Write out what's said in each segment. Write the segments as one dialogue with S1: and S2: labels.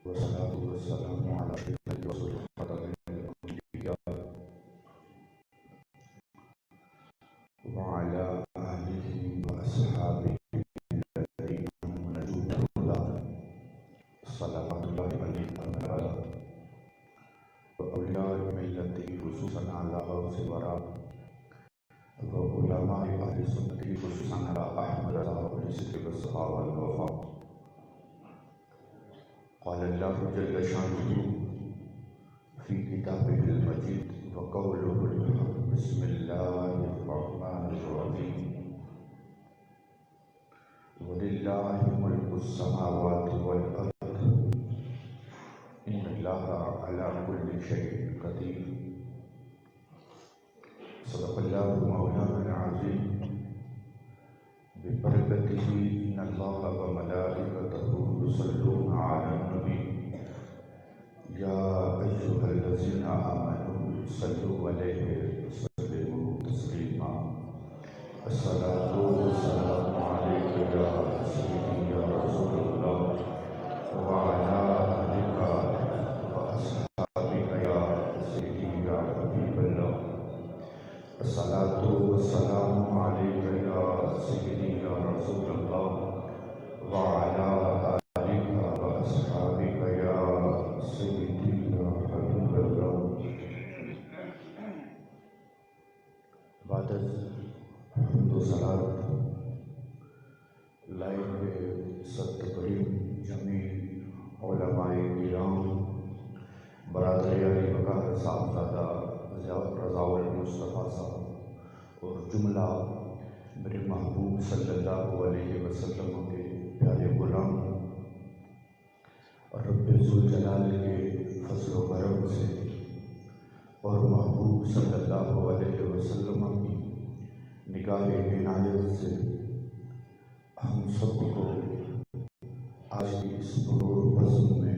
S1: والصلاة والسلام على أشرف رسول الأنبياء وعلى آله وأصحابه الذين هم نجوم الهدى صلوات الله عليه وأولياء ملته خصوصا على غوث الورى وعلماء أهل السنة خصوصا على أحمد والصدق والصحابة والوفاء. قال الله جل شانه في كتابه المجيد وقوله الحق بسم الله الرحمن الرحيم ولله ملك السماوات والأرض إن الله على كل شيء قدير. صدق الله مولانا العظيم ببركته إن الله وملائكته يصلون على النبي يا أيها الذين آمنوا صلوا عليه وسلموا تسليما. الصلاة والسلام عليك يا سيدي يا رسول الله وعلى آلك وأصحابك يا سيدي يا حبيب الله. الصلاة والسلام عليك يا سيدي يا رسول الله وعلى آلك وأصحابك يا سيدي يا حبيب الله. بعد حمد و صلاة لائق ست کریم جمیع علماء کرام برادری علی وقار صاحبزادہ رضا المصطفیٰ صاحب اور جملہ میرے محبوب صلی اللہ علیہ وسلم کے پیارے غلام اور رب ذوالجلال کے فضل و کرم سے اور محبوب صلی اللہ علیہ وسلم کی نگاہ عنایت سے ہم سب کو آج کی اس مرور بزم میں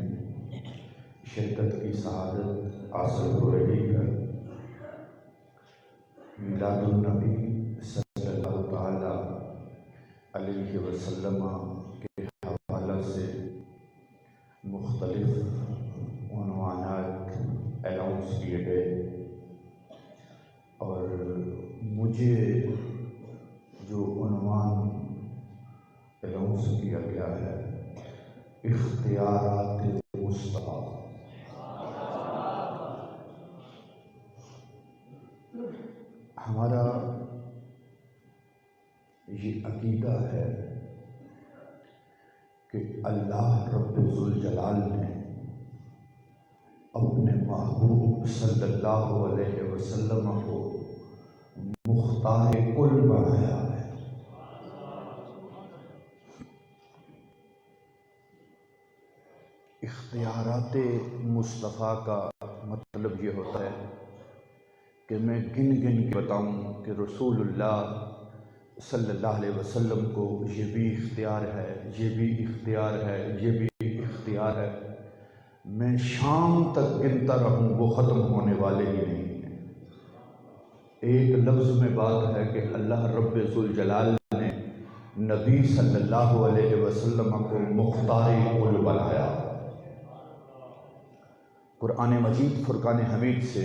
S1: شرکت کی سعادت حاصل ہو رہی ہے. میلاد النبی صلی اللہ تعالی علیہ وسلم کے حوالے سے مختلف عنوانات الاؤنس کیے گئے اور مجھے جو عنوان الاؤنس کیا گیا ہے اختیارات مصطفیٰ. ہمارا یہ عقیدہ ہے کہ اللہ رب ذوالجلال نے اپنے محبوب صلی اللہ علیہ وسلم کو مختار کل بنایا ہے. اختیارات مصطفیٰ کا مطلب یہ ہوتا ہے کہ میں گن گن کے بتاؤں کہ رسول اللہ صلی اللہ علیہ وسلم کو یہ بھی اختیار ہے، یہ بھی اختیار ہے، یہ بھی اختیار ہے. میں شام تک گنتا رہوں وہ ختم ہونے والے ہی نہیں ہیں. ایک لفظ میں بات ہے کہ اللہ رب ذوالجلال نے نبی صلی اللہ علیہ وسلم کو مختار کل بنایا. قرآن مجید فرقان حمید سے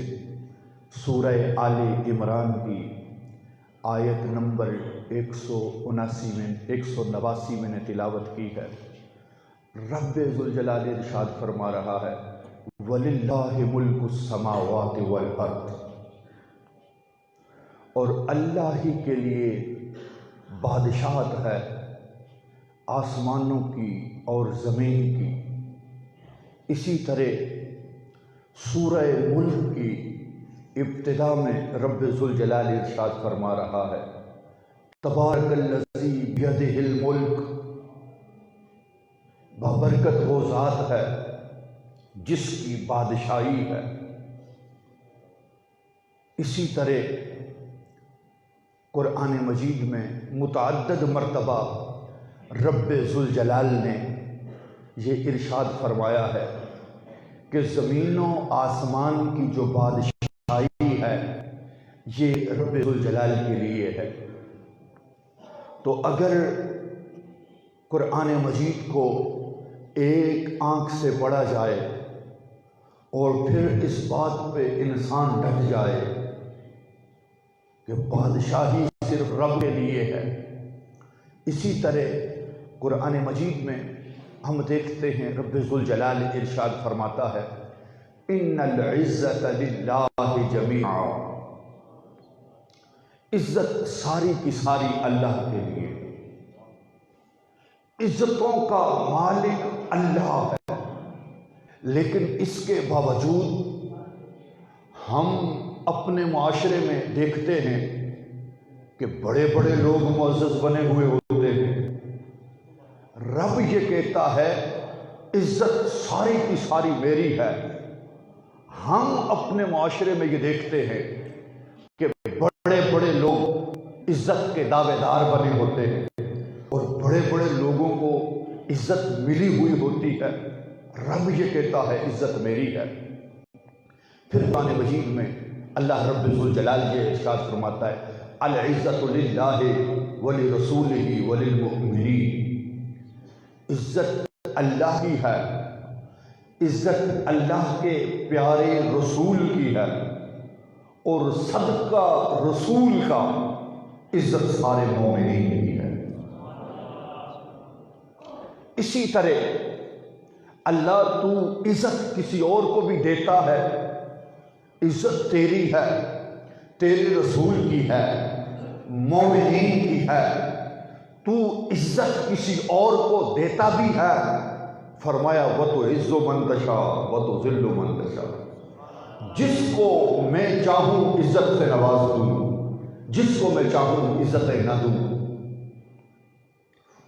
S1: سورہ آل عمران کی آیت نمبر 189 میں نے تلاوت کی ہے. رب ذوالجلال ارشاد فرما رہا ہے وَلِلَّهِ مُلْكُ السَّمَاوَاتِ وَالْأَرْضِ، اور اللہ ہی کے لیے بادشاہت ہے آسمانوں کی اور زمین کی. اسی طرح سورہ ملک کی ابتدا میں رب ذوالجلال ارشاد فرما رہا ہے تبارک الذی بیدہ الملک، بابرکت وہ ذات ہے جس کی بادشاہی ہے. اسی طرح قرآن مجید میں متعدد مرتبہ رب ذوالجلال نے یہ ارشاد فرمایا ہے کہ زمین و آسمان کی جو بادشاہی ہے یہ رب ذوالجلال کے لیے ہے. تو اگر قرآن مجید کو ایک آنکھ سے پڑا جائے اور پھر اس بات پہ انسان ڈٹ جائے کہ بادشاہی صرف رب کے لیے ہے۔ اسی طرح قرآن مجید میں ہم دیکھتے ہیں رب ذوالجلال ارشاد فرماتا ہے ان العزت للہ جمیعا، عزت ساری کی ساری اللہ کے لیے، عزتوں کا مالک اللہ ہے۔ لیکن اس کے باوجود ہم اپنے معاشرے میں دیکھتے ہیں کہ بڑے بڑے لوگ معزز بنے ہوئے ہوتے ہیں۔ رب یہ کہتا ہے عزت ساری کی ساری میری ہے۔ ہم اپنے معاشرے میں یہ دیکھتے ہیں کہ بڑے بڑے لوگ عزت کے دعوے دار بنے ہوتے ہیں اور بڑے بڑے لوگوں کو عزت ملی ہوئی ہوتی ہے۔ رب یہ کہتا ہے عزت میری ہے۔ پھر قرآن مجید میں اللہ رب ذوالجلال یہ ارشاد فرماتا ہے العزت للہ ولرسولہ وللمؤمنین، عزت اللہ کی ہے، عزت اللہ کے پیارے رسول کی ہے، اور صدقہ رسول کا عزت سارے مومنین کی ہے۔ اسی طرح اللہ تو عزت کسی اور کو بھی دیتا ہے، عزت تیری ہے، تیرے رسول کی ہے، مومنین کی ہے، تو عزت کسی اور کو دیتا بھی ہے۔ فرمایا وَتُعِزُّ مَن تَشَاءُ وَتُذِلُّ مَن تَشَاءُ، جس کو میں چاہوں عزت سے نواز دوں، جس کو میں چاہوں عزتیں نہ دوں۔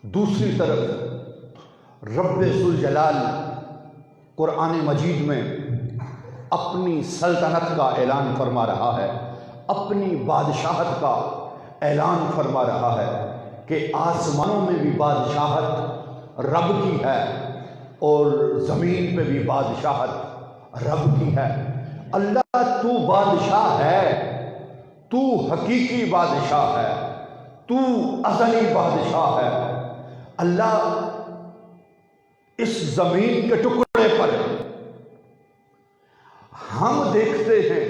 S1: دوسری طرف رب ذوالجلال قرآن مجید میں اپنی سلطنت کا اعلان فرما رہا ہے، اپنی بادشاہت کا اعلان فرما رہا ہے کہ آسمانوں میں بھی بادشاہت رب کی ہے اور زمین پہ بھی بادشاہت رب کی ہے۔ اللہ تو بادشاہ ہے، تو حقیقی بادشاہ ہے، تو ازلی بادشاہ ہے۔ اللہ اس زمین کے ٹکڑے پر ہم دیکھتے ہیں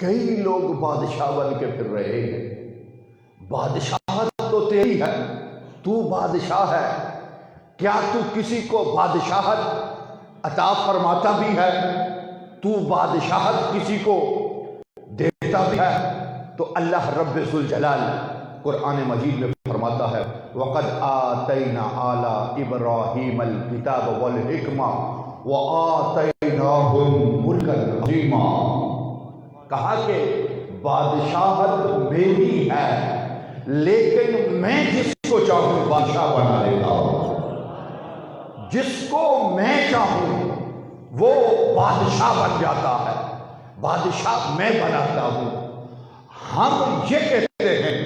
S1: کئی لوگ بادشاہ بن کے پھر رہے ہیں۔ بادشاہت تو تیری ہے، تو بادشاہ ہے، کیا تو کسی کو بادشاہت عطا فرماتا بھی ہے؟ تو بادشاہت کسی کو دیتا بھی ہے؟ تو اللہ رب ذوالجلال قرآن مجید میں فرماتا ہے وَقَدْ آتَيْنَا آلَ إِبْرَاهِيمَ الْكِتَابَ وَالْحِكْمَةَ وَآتَيْنَاهُمْ مُلْكًا عَظِيمًا، کہا کہ بادشاہت میری ہے لیکن میں جس کو چاہوں بادشاہ بنا لیتا ہوں، جس کو میں چاہوں وہ بادشاہ بن جاتا ہے، بادشاہ میں بناتا ہوں۔ ہم یہ کہتے ہیں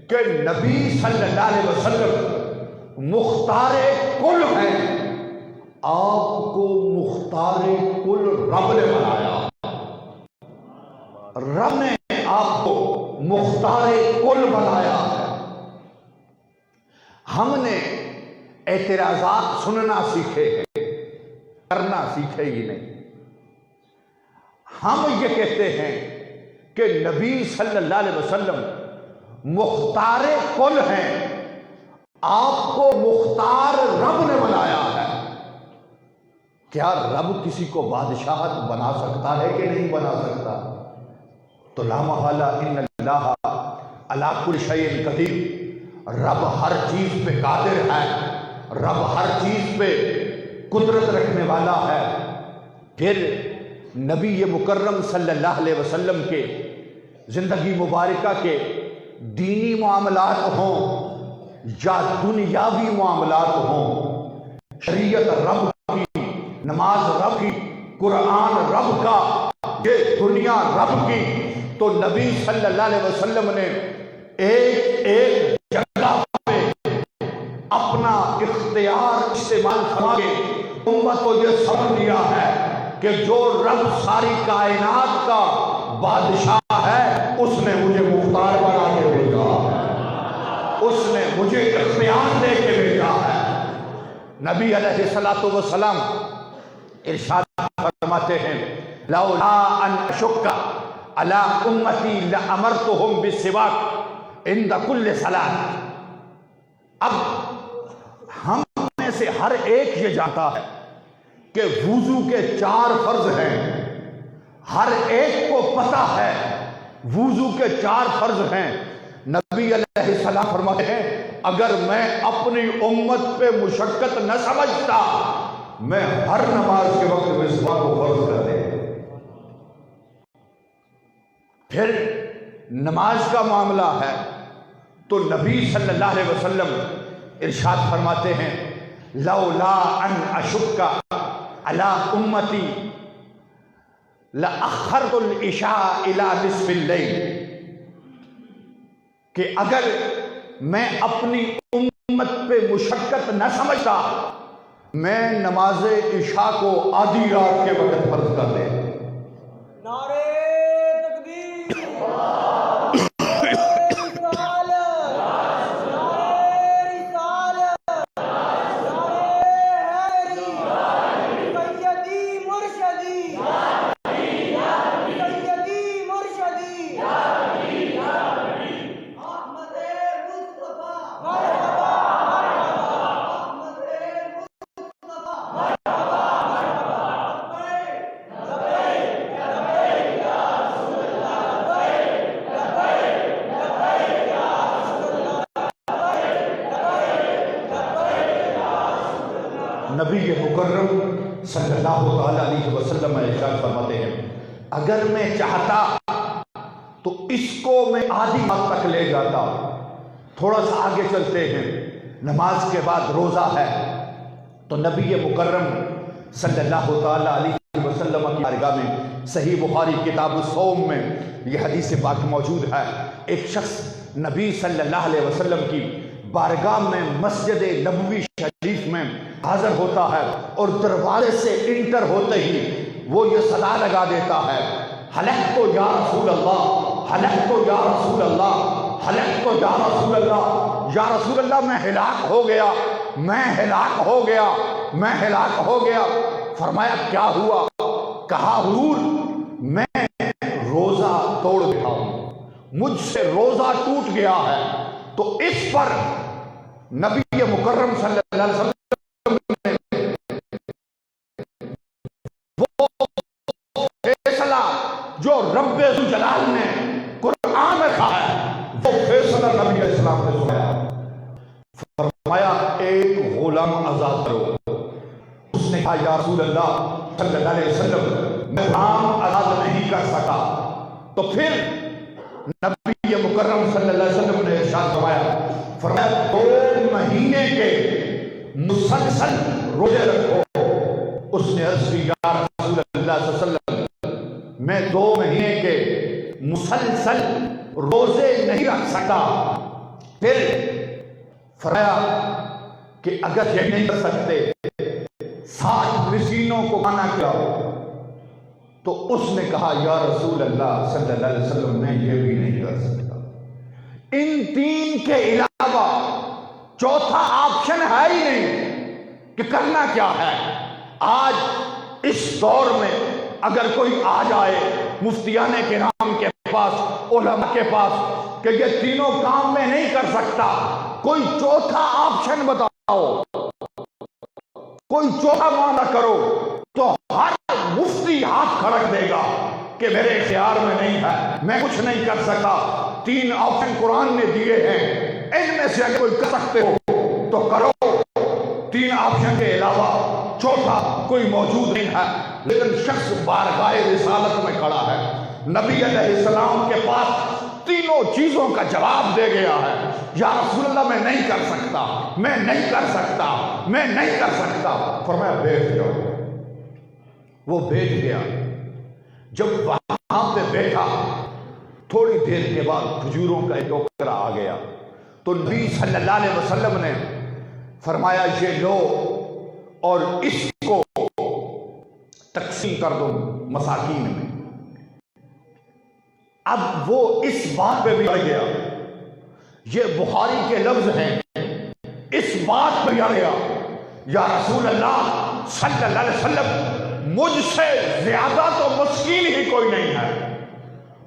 S1: کہ نبی صلی اللہ علیہ وسلم مختار کل ہیں، آپ کو مختار کل رب نے بنایا، رب نے آپ کو مختار کل بنایا ہے۔ ہم نے اعتراضات سننا سیکھے ہیں، کرنا سیکھے ہی نہیں۔ ہم یہ کہتے ہیں کہ نبی صلی اللہ علیہ وسلم مختار کل ہیں، آپ کو مختار رب نے بنایا ہے۔ کیا رب کسی کو بادشاہت بنا سکتا ہے کہ نہیں بنا سکتا؟ تو لا محالہ ان اللہ علی کل شیء قدیر، رب ہر چیز پہ قادر ہے، رب ہر چیز پہ قدرت رکھنے والا ہے۔ پھر نبی مکرم صلی اللہ علیہ وسلم کے زندگی مبارکہ کے دینی معاملات ہوں یا دنیاوی معاملات ہوں، شریعت رب کی، نماز رب کی، قرآن رب کا، یہ دنیا رب کی، تو نبی صلی اللہ علیہ وسلم نے ایک ایک جگہ پہ اپنا اختیار استعمال فرما کے امت کو یہ سمجھ دیا ہے کہ جو رب ساری کائنات کا بادشاہ ہے اس نے مجھے مختار بنا کے بھیجا ہے، اس نے مجھے اختیار دے کے بھیجا ہے، نبی علیہ الصلوۃ والسلام ارشاد فرماتے ہیں لولا ان اشک علی امتی لامرتهم بالسواک عند کل صلاۃ۔ اب ہم میں سے ہر ایک یہ جانتا ہے کہ وضو کے 4 فرض ہیں، ہر ایک کو پتہ ہے وضو کے 4 فرض ہیں۔ نبی علیہ السلام فرماتے ہیں اگر میں اپنی امت پہ مشقت نہ سمجھتا میں ہر نماز کے وقت مسواک کو فرض کر دے۔ پھر نماز کا معاملہ ہے تو نبی صلی اللہ علیہ وسلم ارشاد فرماتے ہیں لولا ان اشک علی امتی لأخرت العشاء الى نصف اللیل، کہ اگر میں اپنی امت پہ مشقت نہ سمجھتا میں نماز عشاء کو آدھی رات کے وقت فرض کر دے۔
S2: نعرہ تکبیر،
S1: نبی مکرم صلی اللہ تعالی علیہ وسلم ارشاد فرماتے ہیں اگر میں چاہتا تو اس کو میں آدھی رات تک لے جاتا۔ تھوڑا سا آگے چلتے ہیں، نماز کے بعد روزہ ہے تو نبی مکرم صلی اللہ تعالی علیہ وسلم کی بارگاہ میں صحیح بخاری کتاب الصوم میں یہ حدیث پاک موجود ہے۔ ایک شخص نبی صلی اللہ علیہ وسلم کی بارگاہ میں مسجد نبوی شریف میں حاضر ہوتا ہے اور دروازے سے انٹر ہوتے ہی وہ یہ صدا لگا دیتا ہے حلقت یا رسول اللہ، حلقت یا رسول اللہ، حلقت یا رسول اللہ، یا رسول اللہ میں ہلاک ہو گیا، میں ہلاک ہو گیا، میں ہلاک ہو گیا۔ فرمایا کیا ہوا؟ کہا حضور میں روزہ توڑ گیا ہوں، مجھ سے روزہ ٹوٹ گیا ہے۔ تو اس پر نبی مکرم صلی اللہ علیہ وسلم وہ فیصلہ جو رب جلال نے قرآن میں کہا ہے وہ فیصلہ نبی علیہ السلام نے سنایا۔ فرمایا ایک غلام آزاد کرو۔ اس نے کہا یا رسول اللہ صلی اللہ علیہ وسلم میں غلام آزاد نہیں کر سکا۔ تو پھر نبی مکرم صلی اللہ علیہ وسلم نے ارشاد فرمایا 2 مہینے کے مسلسل روزے رکھو۔ اس نے عرض کی یا رسول اللہ صلی اللہ علیہ وسلم میں 2 مہینے کے مسلسل روزے نہیں رکھ سکتا۔ پھر فرمایا کہ اگر یہ نہیں کر سکتے 60 مسکینوں کو کھانا کھلاؤ۔ تو اس نے کہا یا رسول اللہ صلی اللہ علیہ وسلم میں یہ بھی نہیں کر سکتا۔ ان 3 کے علاوہ چوتھا آپشن ہے ہی نہیں کہ کرنا کیا ہے۔ آج اس دور میں اگر کوئی آ جائے مفتیان کرام کے پاس، علماء کے پاس کہ یہ تینوں کام میں نہیں کر سکتا، کوئی چوتھا آپشن بتاؤ، کوئی چوتھا معاملہ کرو، تو ہر مفتی ہاتھ کھڑک دے گا کہ میرے اختیار میں نہیں ہے، میں کچھ نہیں کر سکتا۔ 3 آپشن قرآن نے دیے ہیں، ان میں سے اگر کوئی کر سکتے ہو تو کرو۔ 3 آپشن کے علاوہ چوتھا کوئی موجود نہیں ہے۔ لیکن شخص بارگاہ رسالت میں کھڑا ہے، نبی علیہ السلام کے پاس تینوں چیزوں کا جواب دے گیا ہے۔ یا رسول اللہ میں نہیں کر سکتا، میں نہیں کر سکتا، میں نہیں کر سکتا۔ فرمایا بیٹھ جاؤ۔ وہ بیٹھ گیا۔ جب وہاں پہ بیٹھا تھوڑی دیر کے بعد کھجوروں کا ایک ٹوکرا آ گیا تو نبی صلی اللہ علیہ وسلم نے فرمایا یہ لو اور اس کو تقسیم کر دو مساکین میں۔ اب وہ اس بات پہ بھی اڑ گیا، یہ بخاری کے لفظ ہیں، اس بات پہ اڑ گیا یا رسول اللہ صلی اللہ علیہ وسلم مجھ سے زیادہ تو مسکین ہی کوئی نہیں ہے،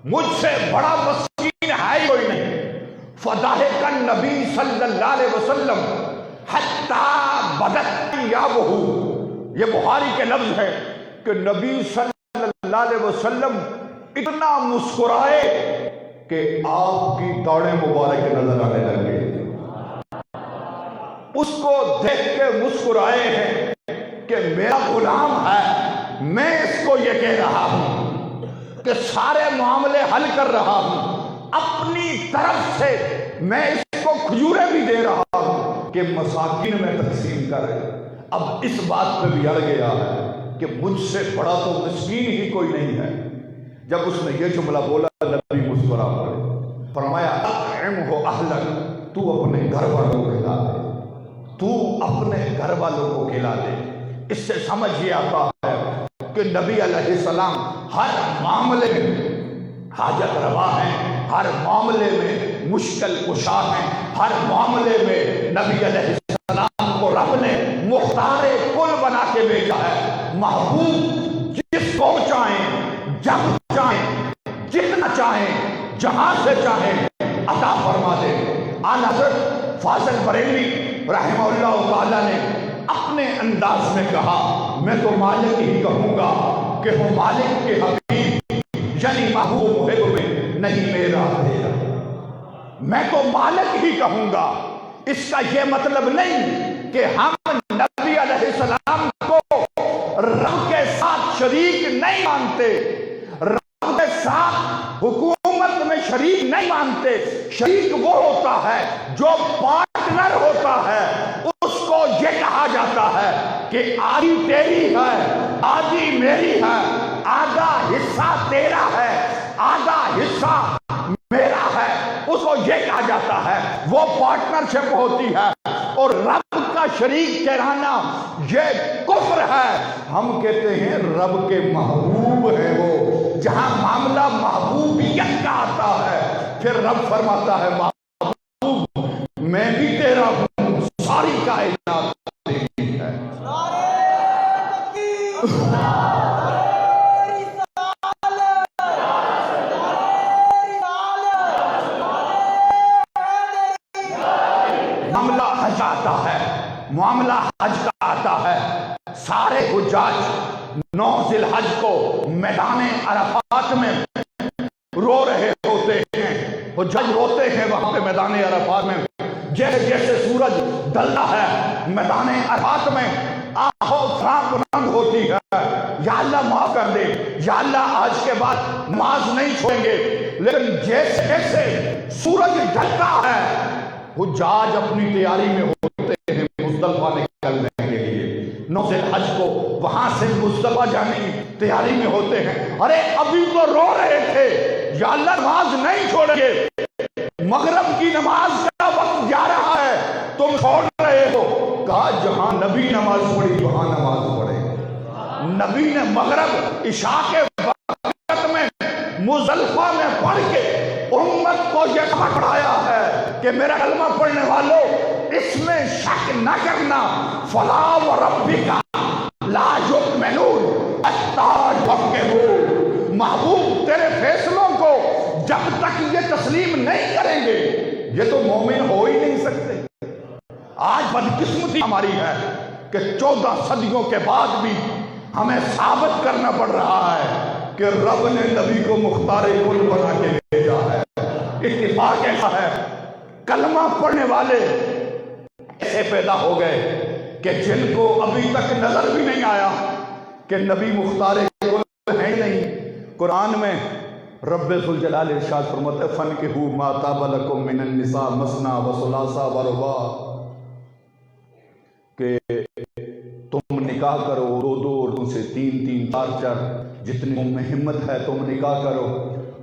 S1: مجھ سے بڑا مسکین ہے ہی کوئی نہیں۔ فضاحک النبی صلی اللہ علیہ وسلم حتی بدت ثیابہ، یہ بخاری کے لفظ ہے کہ نبی صلی اللہ علیہ وسلم اتنا مسکرائے کہ آپ کی داڑیں مبارک نظر آنے لگے، اس کو دیکھ کے مسکرائے ہیں کہ میرا غلام ہے، میں اس کو یہ کہہ رہا ہوں کہ سارے معاملے حل کر رہا ہوں، اپنی طرف سے میں اس کو کھجوریں بھی دے رہا ہوں کہ مساکین میں تقسیم کرے۔ اب اس بات پہ بھی اڑ گیا ہے کہ مجھ سے بڑا تو مسکین ہی کوئی نہیں ہے۔ جب اس نے یہ جملہ بولا نبی مسکرا پڑے، فرمایا اطعمہ اہلک، تو اپنے گھر والوں کو کھلا دے، تو اپنے گھر والوں کو کھلا دے۔ اس سے سمجھ یہ آتا ہے کہ نبی علیہ السلام ہر معاملے میں حاجت روا ہیں، ہر معاملے میں مشکل کشا ہیں، ہر معاملے میں نبی علیہ السلام کو رب نے مختار کل بنا کے بھیجا ہے۔ محبوب جس کو چاہیں، جب چاہیں، جتنا چاہیں، جہاں سے چاہیں عطا فرما دے۔ اعلیٰ حضرت فاضل بریلوی رحمہ اللہ تعالیٰ نے اپنے انداز میں کہا، میں تو مالک ہی کہوں گا کہ وہ مالک کے حبیب یعنی محبوب محب میں نہیں میرا تیرا، میں تو مالک ہی کہوں گا۔ اس کا یہ مطلب نہیں کہ ہم نبی علیہ السلام کو رب کے ساتھ شریک نہیں مانتے، رب کے ساتھ حکومت میں شریک نہیں مانتے۔ شریک وہ ہوتا ہے جو پارٹنر ہوتا ہے، اس کو یہ کہا جاتا ہے کہ آدھی تیری ہے، آدھی میری ہے، آدھا حصہ تیرا ہے، آدھا حصہ میرا ہے، اس کو یہ کہا جاتا ہے، وہ پارٹنرشپ ہوتی ہے۔ اور رب کا شریک ٹھہرانا یہ کفر ہے۔ ہم کہتے ہیں رب کے محبوب ہے وہ، جہاں معاملہ محبوبیت کا آتا ہے پھر رب فرماتا ہے محبوب میں بھی تیرا ہوں، ساری کائنات تیری ہے۔ معاملہ حج آتا ہے، معاملہ حج کا آتا ہے، سارے حجاج 9 ذی الحج کو میدان عرفات میں رو رہے ہوتے ہیں، حجاج روتے ہیں وہاں پہ میدان عرفات میں، جیسے جیسے سورج ڈلتا ہے میدان عرفات میں آہو فراں بلند ہوتی ہے، یا اللہ معاف کر دے، یا اللہ آج کے بعد نماز نہیں چھوڑیں گے۔ لیکن جیسے جیسے سورج ڈلتا ہے حجاج اپنی تیاری میں ہوتے ہیں مزدلفہ نکلنے کے لیے، 9 ذی الحج کو وہاں سے مزدلفہ جانے کی تیاری میں ہوتے ہیں۔ ارے ابھی تو رو رہے تھے یا اللہ نماز نہیں چھوڑیں گے، مغرب کی نماز کا وقت جا رہا ہے تم چھوڑ رہے ہو۔ کہا جہاں نبی نماز پڑھی وہاں نماز پڑھے۔ نبی نے مغرب عشاء کے وقت میں مزدلفہ میں پڑھ کے امت کو یہ پڑھایا ہے کہ میرا کلمہ پڑھنے والوں اس میں شک نہ کرنا، فلا وربک لا یؤمنون حتی یحکموا، محبوب تیرے فیصلوں کو جب تک یہ تسلیم نہیں کریں گے یہ تو مومن ہو ہی نہیں سکتے۔ آج بدقسمتی ہماری ہے کہ 14 صدیوں کے بعد بھی ہمیں ثابت کرنا پڑ رہا ہے کہ رب نے نبی کو مختار کل بنا کے بھیجا ہے۔ اتفاق ایسا ہے کلمہ پڑھنے والے ایسے پیدا ہو گئے کہ جن کو ابھی تک نظر بھی نہیں آیا کہ نبی مختار کل ہے نہیں۔ قرآن میں رب ذوالجلال ارشاد فرماتا ہے فَانكِحُوا مَا طَابَ لَكُم مِّنَ النِّسَاءِ مَثْنَىٰ وَثُلَاثَ وَرُبَاعَ، کہ تم نکاح کرو 2 اور تم سے 3 4 جتنی تم میں ہمت ہے تم نکاح کرو۔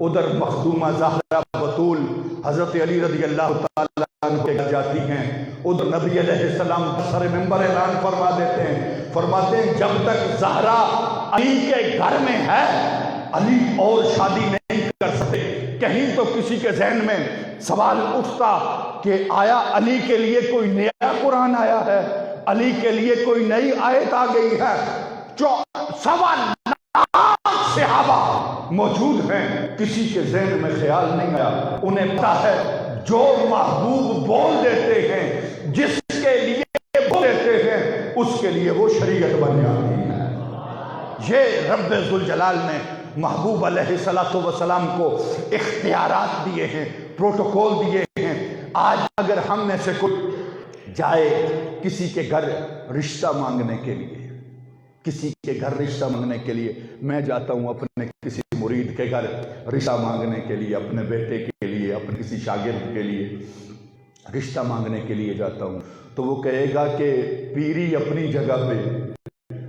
S1: ادھر مخدومہ زہرا بطول حضرت علی رضی اللہ تعالیٰ عنہ کے گھر جاتی ہیں، ادھر نبی علیہ السلام سر منبر اعلان فرما دیتے ہیں، فرماتے ہیں جب تک زہرا علی کے گھر میں ہے علی اور شادی نہیں کر سکتے۔ کہیں تو کسی کے ذہن میں سوال اٹھتا کہ آیا علی کے لیے کوئی نیا قرآن آیا ہے؟ علی کے لیے کوئی نئی آیت آ گئی ہے، جو 1.25 صحابہ موجود ہیں، کسی کے ذہن میں خیال نہیں آیا، انہیں پتا ہے جو محبوب بول دیتے ہیں، جس کے لیے بول دیتے ہیں، اس کے لیے وہ شریعت بن جاتی ہے۔ یہ رب ذوالجلال نے محبوب علیہ السلام کو اختیارات دیے ہیں، پروٹوکول دیے ہیں۔ آج اگر ہم میں سے کوئی جائے کسی کے گھر رشتہ مانگنے کے لیے، کسی کے گھر رشتہ مانگنے کے لیے، میں جاتا ہوں اپنے کسی مرید کے گھر رشتہ مانگنے کے لیے، اپنے بیٹے کے لیے، اپنے کسی شاگرد کے لیے رشتہ مانگنے کے لیے جاتا ہوں، تو وہ کہے گا کہ پیری اپنی جگہ پہ،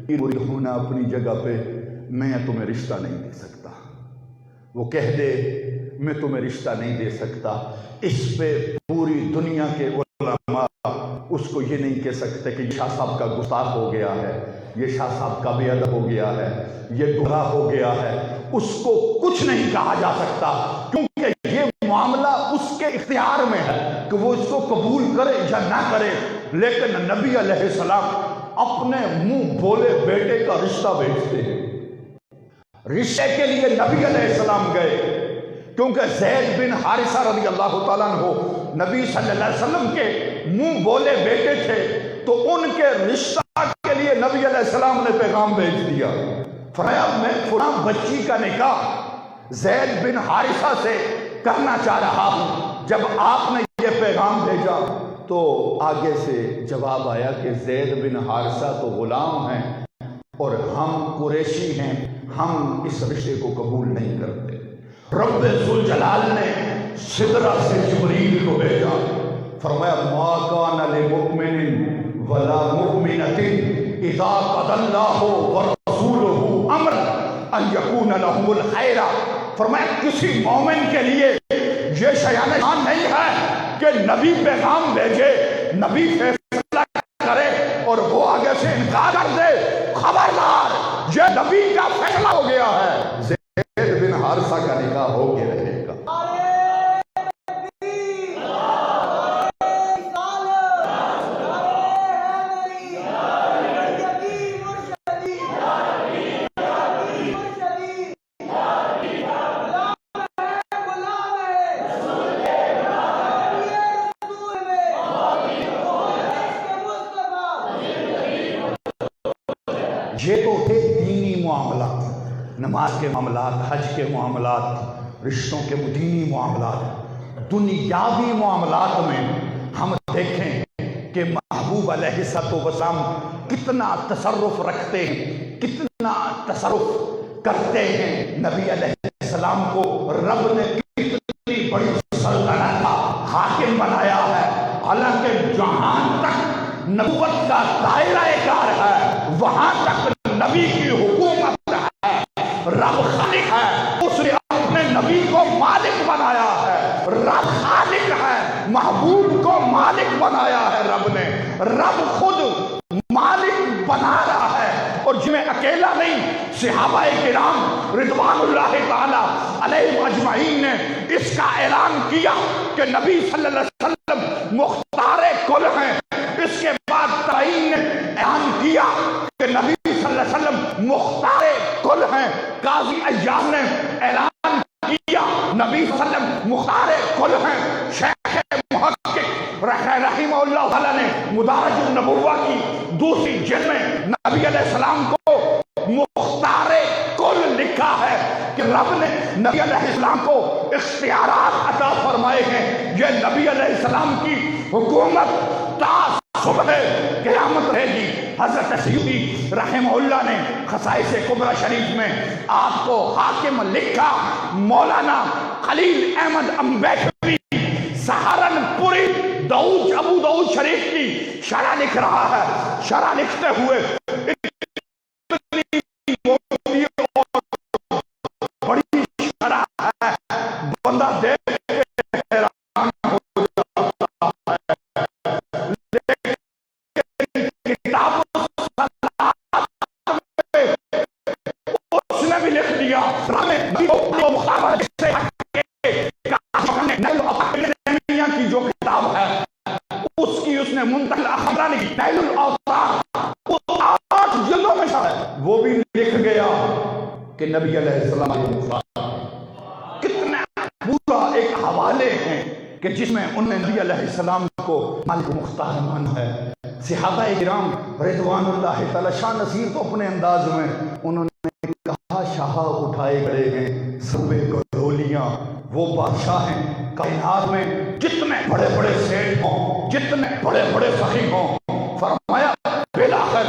S1: مرید ہونا اپنی جگہ پہ، میں تمہیں رشتہ نہیں دے سکتا۔ وہ کہہ دے میں تمہیں رشتہ نہیں دے سکتا، اس پہ پوری دنیا کے علماء اس کو یہ نہیں کہہ سکتے کہ شاہ صاحب کا گستاخ ہو گیا ہے، یہ شاہ صاحب کا بے ادب ہو گیا ہے، یہ گمراہ ہو گیا ہے۔ اس کو کچھ نہیں کہا جا سکتا، کیونکہ یہ معاملہ اس کے اختیار میں ہے کہ وہ اس کو قبول کرے یا نہ کرے۔ لیکن نبی علیہ السلام اپنے منہ بولے بیٹے کا رشتہ بھیجتے ہیں۔ رشتے کے لیے نبی علیہ السلام گئے، کیونکہ زید بن حارثہ رضی اللہ تعالیٰ عنہ نبی صلی اللہ علیہ وسلم کے منہ بولے بیٹے تھے، تو ان کے رشتہ کے لیے نبی علیہ السلام نے پیغام بھیج دیا، فرمایا میں فلاں بچی کا نکاح زید بن حارثہ سے کرنا چاہ رہا ہوں۔ جب آپ نے یہ پیغام بھیجا تو آگے سے جواب آیا کہ زید بن حارثہ تو غلام ہیں اور ہم قریشی ہیں، ہم اس رشتے کو قبول نہیں کرتے۔ رب ذوالجلال نے سدرہ سے جبریل کو بھیجا، فرمایا ما کان لمؤمن ولا مؤمنۃ اذا قضى اللہ ورسولہ امرا ان یکون لهم الخیر۔ فرمایا کسی مومن کے لیے یہ شایان شان نہیں ہے کہ نبی پیغام بھیجے، نبی فیصلہ کرے اور وہ آگے سے انکار کر دے۔ خبردار، یہ نبی کا فیصلہ ہو گیا ہے، زید بن حارثہ کا نکاح ہو کے رہے گا۔ یہ تو تھے دینی معاملات، نماز کے معاملات، حج کے معاملات، رشتوں کے دینی معاملات۔ دنیاوی معاملات میں ہم دیکھیں کہ محبوب علیہ السلام کتنا تصرف رکھتے ہیں، کتنا تصرف کرتے ہیں۔ نبی علیہ السلام کو رب نے کتنی بڑی سلطنت کا حاکم بنایا ہے، حالانکہ جہاں تک نبوت کا دائرہ کار ہے وہاں تک نبی کی حکومت ہے، رب خالق ہے، اس نے اپنے نبی کو مالک بنایا ہے، رب خالق ہے، محبوب کو مالک بنایا ہے رب نے، رب خود مالک بنا رہا ہے۔ اور جنہیں اکیلا نہیں، صحابہ کرام رضوان اللہ تعالی علیہم اجمعین نے اس کا اعلان کیا کہ نبی صلی اللہ علیہ وسلم مختار کل ہیں۔ اس کے بعد تابعین نے اعلان کیا کہ نبی صلی اللہ علیہ وسلم مختار کل ہیں۔ قاضی عیاض نے اعلان کیا نبی صلی اللہ علیہ وسلم مختار کل ہیں۔ شیخ محقق رحمہ اللہ تعالیٰ نے مدارج النبوہ کی دوسری جلد میں نبی علیہ السلام کو مختار کل لکھا ہے کہ رب نے نبی علیہ السلام کو اختیارات عطا فرمائے ہیں۔ یہ نبی علیہ السلام کی حکومت تا صبح قیامت رہے گی۔ حضرت سیوطی رحمہ اللہ نے خصائص کبریٰ شریف میں آپ کو حاکم لکھا۔ مولانا خلیل احمد امبیکوی سہارنپوری ابو داؤد شریف کی شرح لکھ رہا ہے۔ شرح لکھتے ہوئے بڑی شرح ہے، بندہ دیکھ کے حیران ہو جاتا ہے، لیکن کتاب اس نے بھی لکھ دیا کی جو کتاب ہے اس کی اس نے منتقل اخبار نیل الاوطار وہ 8 جلدوں میں ہے، وہ بھی لکھ گیا کہ نبی علیہ السلام کتنا پورا ایک حوالے ہیں کہ جس میں انہوں نے نبی علیہ السلام کو مالک مختار مانا ہے۔ صحابہ کرام رضوان اللہ تعالی شاہ نصیر تو اپنے انداز میں انہوں نے کہا شاہ اٹھائے کھڑے ہیں سبے گڈھولیاں، وہ بادشاہ ہیں کائنات میں جتنے بڑے بڑے سیٹ ہوں، جتنے بڑے بڑے سخی ہوں، فرمایا بالآخر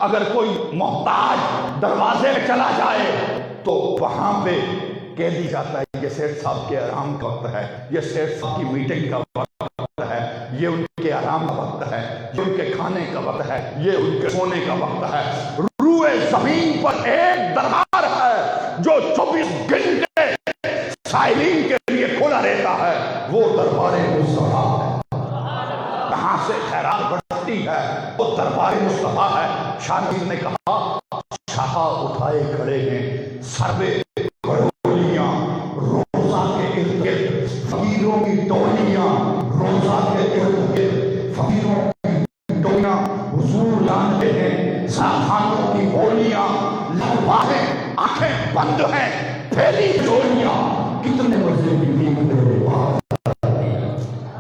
S1: اگر کوئی محتاج دروازے میں چلا جائے تو وہاں پہ کہہ دی جاتا ہے یہ سیٹ صاحب کے آرام کا وقت ہے، یہ سیٹ صاحب کی میٹنگ کا وقت ہے، یہ ان کے آرام کا وقت ہے، یہ ان کے کھانے کا وقت ہے، یہ ان کے سونے کا وقت ہے۔ روئے زمین پر ایک دربار ہے جو 24 گھنٹے سائلین کے لیے کھلا رہتا ہے، وہ دربار مصطفیٰ ہے۔ کہاں سے خیرات بڑھتی ہے؟ وہ دربار مصطفیٰ ہے۔ شاہ نصیر نے کہا شاہ اٹھائے کھڑے ہیں سروے گڈھولیاں روزہ کے ارد گرد، فقیروں کی ٹولیاں روزہ کے ارد گرد، فقیروں کی ٹولیاں حضور جانتے ہیں، ساخانوں کی بولیاں لمبا ہیں، آنکھیں بند ہیں، پھیلی چولیاں، کتنے مزے کی نیند میرے بات۔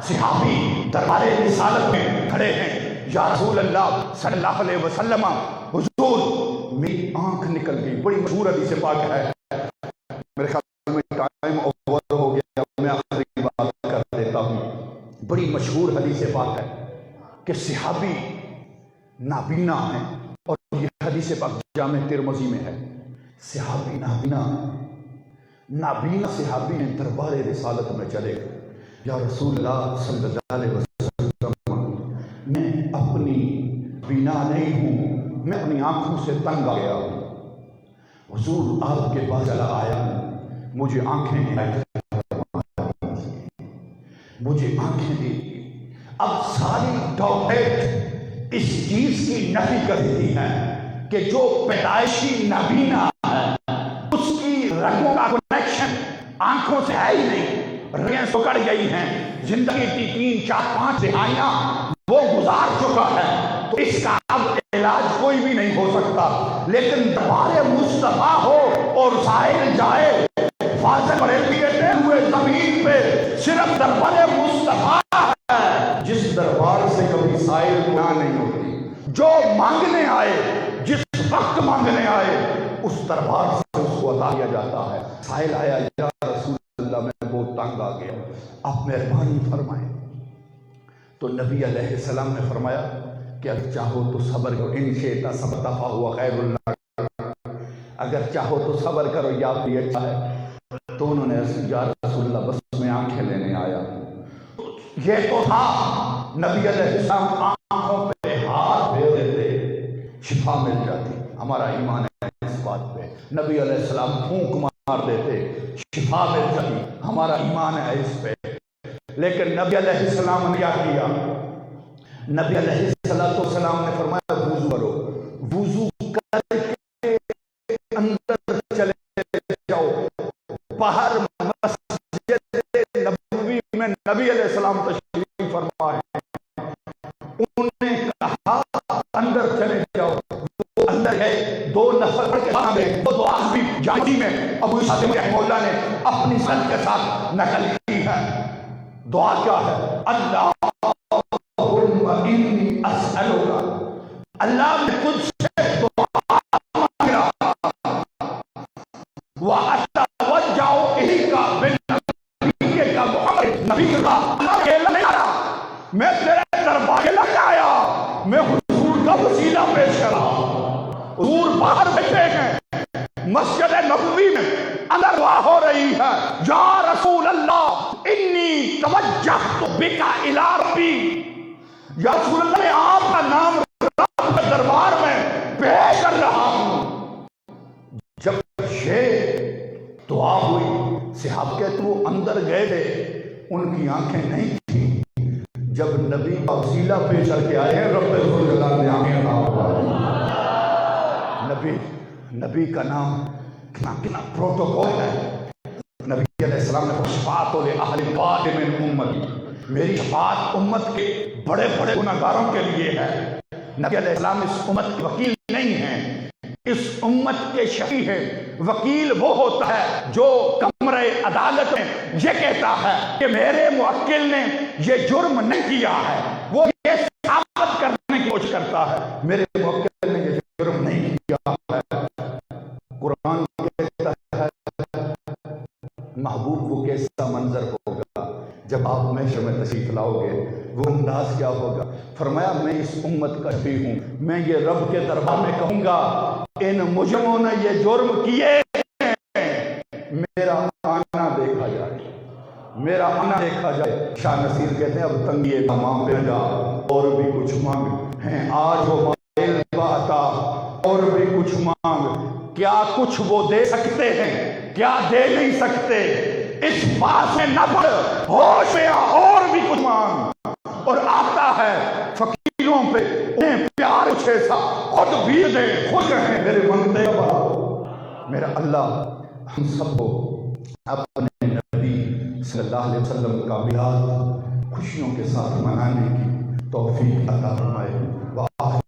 S1: صحابی دربار رسالت میں کھڑے ہیں، یا رسول اللہ صلی اللہ علیہ وسلم حضور میری آنکھ نکل گئی۔ بڑی مشہور حدیث پاک ہے، میرے خیال میں ٹائم اوور ہو گیا، میں آخری بات کر دیتا ہوں۔ بڑی مشہور حدیث پاک ہے کہ صحابی نابینا ہیں، اور یہ حدیث پاک جامع ترمذی میں ہے۔ صحابی نابینا نابینا صحابی نے دربار رسالت میں چلے گئے، یا رسول اللہ صلی اللہ علیہ وسلم میں اپنی بینا نہیں ہوں، میں اپنی آنکھوں سے تنگ آ گیا ہوں، حضور آپ کے پاس چلا آیا ہوں، مجھے آنکھیں مجھے آنکھیں دی۔ اب ساری ڈاکٹریٹ اس چیز کی نفی کر دیتی ہے کہ جو پیدائشی نابینا ہے اس کی رنگوں کا کنیکشن آنکھوں سے ہے ہی نہیں، رنگیں سکڑ گئی ہیں، زندگی کی 3 4 5 دہائیاں وہ گزار چکا ہے، تو اس کا اب علاج کوئی بھی نہیں ہو سکتا۔ لیکن دربار مصطفیٰ ہو اور سائل جائے، فاضل بریلوی کہتے ہوئے زمین پہ صرف دربار مصطفیٰ ہے جس دربار سے کبھی سائل گناہ نہیں ہوتی۔ جو مانگنے آئے، جس وقت مانگنے آئے، اس دربار سے اس کو عطا کیا جاتا ہے۔ سائل آیا، یا رسول اللہ میں بہت تنگ آ گیا، آپ مہربانی فرمائیں۔ تو نبی علیہ السلام نے فرمایا کہ اگر چاہو تو صبر کرو، ان شئت صبرت فہو خیر لک، اگر چاہو تو صبر کرو یا بھی اچھا ہے۔ تو انہوں نے یا رسول اللہ بس میں آنکھیں لینے آیا ہوں۔ یہ تو تھا نبی علیہ السلام آنکھوں پہ ہاتھ پھیر دیتے شفا مل جاتی۔ ہمارا ایمان ہے اس بات پہ، نبی علیہ السلام پھونک مار دیتے شفا مل جاتی، ہمارا ایمان ہے اس پہ۔ لیکن نبی علیہ السلام نے کیا کیا؟ نبی علیہ السلام نے فرمایا وضو کرو، وضو کر کے اندر چلے جاؤ۔ باہر مسجد نبوی میں نبی علیہ السلام تشریف فرما ہے، انہوں نے کہا اندر چلے جاؤ، وہ اندر ہے، 2 نفر کے سامنے وہ دعا بھی جاتی میں ابو حاتم رحمہ اللہ نے اپنی سند کے ساتھ نقل کی ہے۔ دعا کیا ہے؟ اللہم انی اسألک، اللہ میں تجھ سے دعا مانگ رہا وَأَتَوَجَّعُ إِلَيْكَ بِالنَّبِيِّكَ مُحَمَّدٍ، نبی کا اللہ کے لئے آیا، میں تیرے دربار کے لئے آیا، میں حضور کا وسیلہ پیش کر رہا۔ حضور باہر بیٹھے ہیں مسجد نبوی میں، اندر دعا ہو رہی ہے، یا رسول اللہ انی توجہت بک الی ربی، یا رسول اللہ میں آپ کا نام رب کے دربار میں پیش کر رہا ہوں۔ جب یہ دعا ہوئی، صحابہ کہتے وہ اندر گئے تھے، ان کی آنکھیں نہیں تھیں، جب نبی کا وسیلہ پیش کر کے آئے ہیں رب اللہ نے آنکھیں نبی کا نام کتنا پروٹوکول ہے۔ نبی علیہ السلام نے شفاعت لأہل الباطن من امتی، میری شفاعت امت کے بڑے بڑے گناہگاروں کے لیے ہے۔ نبی علیہ السلام اس امت کے وکیل نہیں ہیں، اس امت کے شفیع ہیں۔ وکیل وہ ہوتا ہے جو کمرے عدالت میں یہ کہتا ہے کہ میرے موکل نے یہ جرم نہیں کیا ہے، وہ یہ ثابت کرنے کی کوشش کرتا ہے میرے موکل نے یہ جرم نہیں کیا ہے۔ قرآن کہتا ہے محبوب وہ کیسا منظر ہوگا جب آپ محشر میں تشریف لاؤ گے، وہ انداز کیا ہوگا؟ فرمایا میں اس امت کا شفیع ہوں، میں یہ رب کے دربار میں کہوں گا ان مجرموں نے یہ جرم کیے، میرا آنا دیکھا جائے، میرا آنا دیکھا جائے۔ شاہ نصیر کہتے ہیں اب تنگی تمام پہ جا اور بھی کچھ مانگ ہیں آج وہ مائل باتا، اور بھی کچھ مانگ، کیا کچھ وہ دے سکتے ہیں، کیا دے نہیں سکتے، اس بات سے نہ پڑ، ہوش میں آ اور بھی کچھ مانگ۔ اور آتا ہے فقیروں پہ انہیں پیار کچھ ایسا خود بھی دے، خود ہیں میرے منتے بڑھاؤ۔ میرا اللہ ہم سب کو اپنے نبی صلی اللہ علیہ وسلم کا میلاد خوشیوں کے ساتھ منانے کی توفیق عطا فرمائے۔